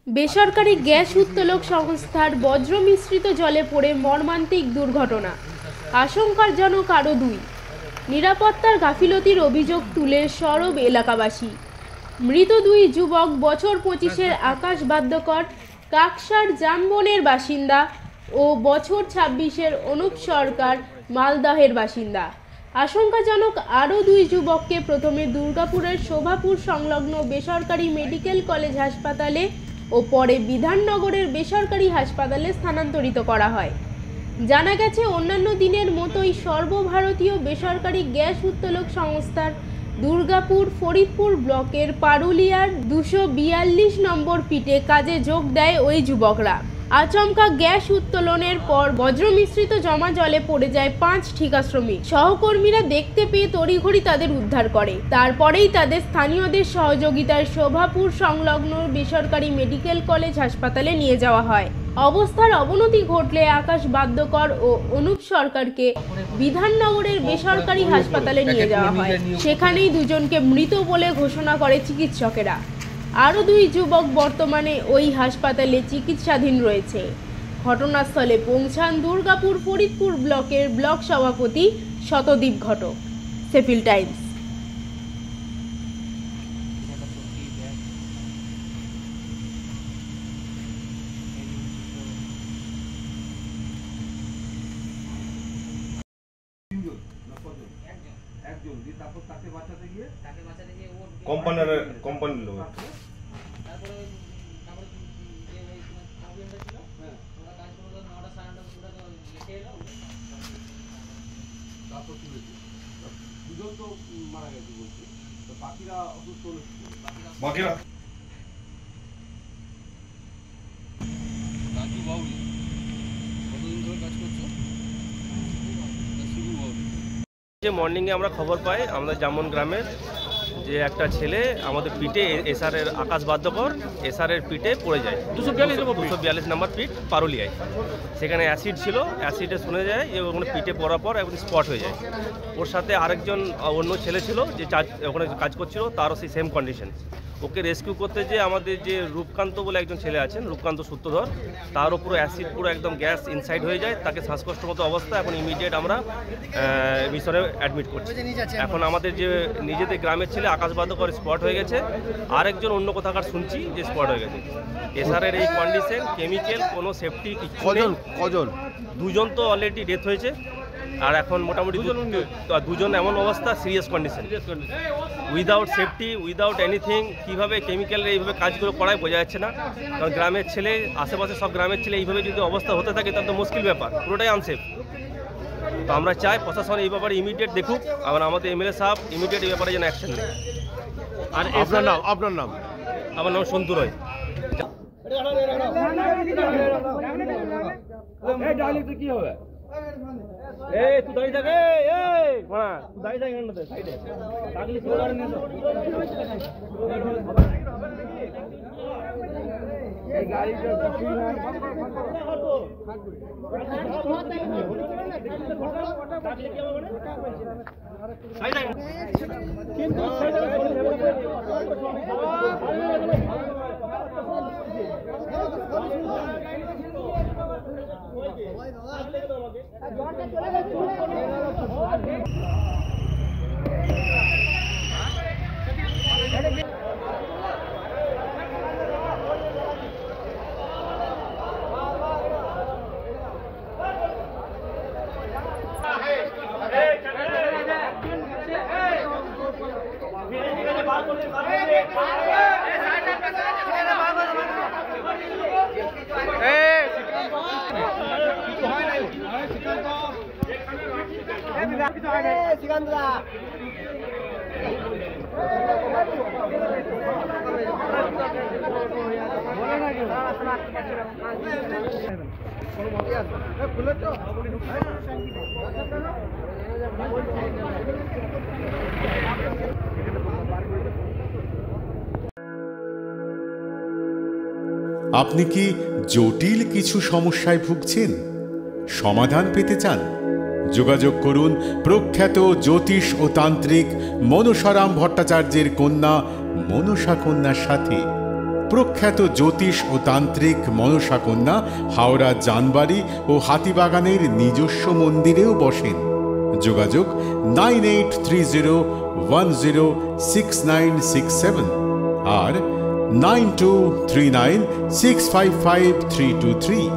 বেসরকারি গ্যাস উত্তোলক সংস্থার বজ্র মিশ্রিত জলে পড়ে মর্মান্তিক দুর্ঘটনা, আশঙ্কাজনক আরও 2। নিরাপত্তার গাফিলতির অভিযোগ তুলে সরব এলাকাবাসী। মৃত 2 যুবক বছর 25-এর আকাশ বাদ্যকর কাকসার জামবনের বাসিন্দা ও বছর 26-এর অনুপ সরকার মালদহের বাসিন্দা। আশঙ্কাজনক আরও 2 যুবককে প্রথমে দুর্গাপুরের শোভাপুর সংলগ্ন বেসরকারি মেডিকেল কলেজ হাসপাতালে ও পরে বিধাননগরের বেসরকারি হাসপাতালে স্থানান্তরিত করা হয়। জানা গেছে, অন্যান্য দিনের মতোই সর্বভারতীয় বেসরকারি গ্যাস উত্তোলক সংস্থার দুর্গাপুর ফরিদপুর ব্লকের পারুলিয়ার 242 নম্বর পিটে কাজে যোগ দেয় ওই যুবকরা। আচমকা গ্যাস উত্তোলনের পর বজ্র মিশ্রিত জমা জলে পড়ে যায় 5 ঠিকা শ্রমিক। সহকর্মীরা দেখতে পেয়ে তড়িঘড়ি তাদের উদ্ধার করে। তারপরেই তাদের স্থানীয়দের সহযোগিতায় শোভাপুর সংলগ্ন বেসরকারি মেডিকেল কলেজ হাসপাতালে নিয়ে যাওয়া হয়। অবস্থার অবনতি ঘটলে আকাশ বাদ্যকর ও অনুপ সরকারকে বিধাননগরের বেসরকারি হাসপাতালে নিয়ে যাওয়া হয়। সেখানেই দুজনকে মৃত বলে ঘোষণা করে চিকিৎসকেরা। আরও 2 যুবক বর্তমানে ওই হাসপাতালে চিকিৎসাধীন রয়েছে। ঘটনাস্থলে পৌঁছান দুর্গাপুর ফরিদপুর ব্লকের ব্লক সভাপতি শতদীপ ঘটক। সেফিল টাইমস। কোম্পানির লোক দুজন তো মারা গেছে বলছি, তো বাকিরা অসুস্থ বাকিরা রাজু বাউরি কতদিন ধরে কাজ করছো? শুরু বাউরি যে মর্নিংয়ে আমরা খবর পাই আমাদের জামন গ্রামের যে একটা ছেলে আমাদের পিঠে এসআরের আকাশ বাদ্যকর এসআরের পিঠে পড়ে যায় 242 নম্বর পিঠ পারুলিয়ায়। সেখানে অ্যাসিড ছিল, অ্যাসিডে শুনে যায় যে ওখানে পিঠে পড়ার পর একদম স্পট হয়ে যায়। ওর সাথে আরেকজন অন্য ছেলে ছিল যে ওখানে কাজ করছিল, তারও সেই সেম কন্ডিশন। ওকে রেস্কিউ করতে যে আমাদের যে রূপকান্ত বলে একজন ছেলে আছেন, রূপকান্ত সূত্রধর, তারও পুরো অ্যাসিড পুরো একদম গ্যাস ইনসাইড হয়ে যায়, তাকে শ্বাসকষ্টের মতো অবস্থা। এখন ইমিডিয়েট আমরা মিশনে অ্যাডমিট করছি। এখন আমাদের যে নিজেদের গ্রামের ছেলে আকাশ বাদ্যকর স্পট হয়ে গেছে, আরেকজন অন্য কোথাকার শুনছি যে স্পট হয়ে গেছে। এসআরের এই কন্ডিশন, কেমিক্যাল কোনো সেফটি কজন 2জন তো অলরেডি ডেথ হয়েছে, আর এখন মোটামুটি 2জন এমন অবস্থা serious condition. Without safety, without anything, কীভাবে কেমিক্যালের এইভাবে কাজগুলো করায় বোঝা যাচ্ছে না। কারণ গ্রামের ছেলে, আশেপাশে সব গ্রামের ছেলে এইভাবে যদি অবস্থা হতে থাকে তাহলে তো মুশকিল ব্যাপার, পুরোটাই আনসেফ। তো আমরা চাই প্রশাসন এই ব্যাপারে ইমিডিয়েট দেখুক, আর আমাদের এমএলএ সাহেব ইমিডিয়েট এই ব্যাপারে যেন অ্যাকশন নেয়। আর আপনার নাম? আমার নাম সন্তু রয়। কি হবে? তুই দাঁড়িয়ে থাকে, তুই দাঁড়িয়ে থাকে সাইডে থাকলে কিন্তু আপনি কি জটিল কিছু সমস্যায় ভুগছেন, সমাধান পেতে চান? যোগাযোগ করুন প্রখ্যাত জ্যোতিষ ও তান্ত্রিক মনসারাম ভট্টাচার্যের কন্যা মনসা কন্যার সাথে। প্রখ্যাত জ্যোতিষ ও তান্ত্রিক মনসা কন্যা হাওড়া জানবাড়ি ও হাতিবাগানের নিজস্ব মন্দিরেও বসেন। যোগাযোগ 9830106967 আর 9239655323।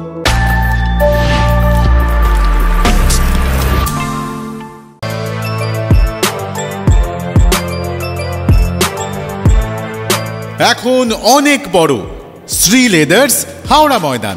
এখন অনেক বড় শ্রী লেদার্স হাওড়া ময়দান।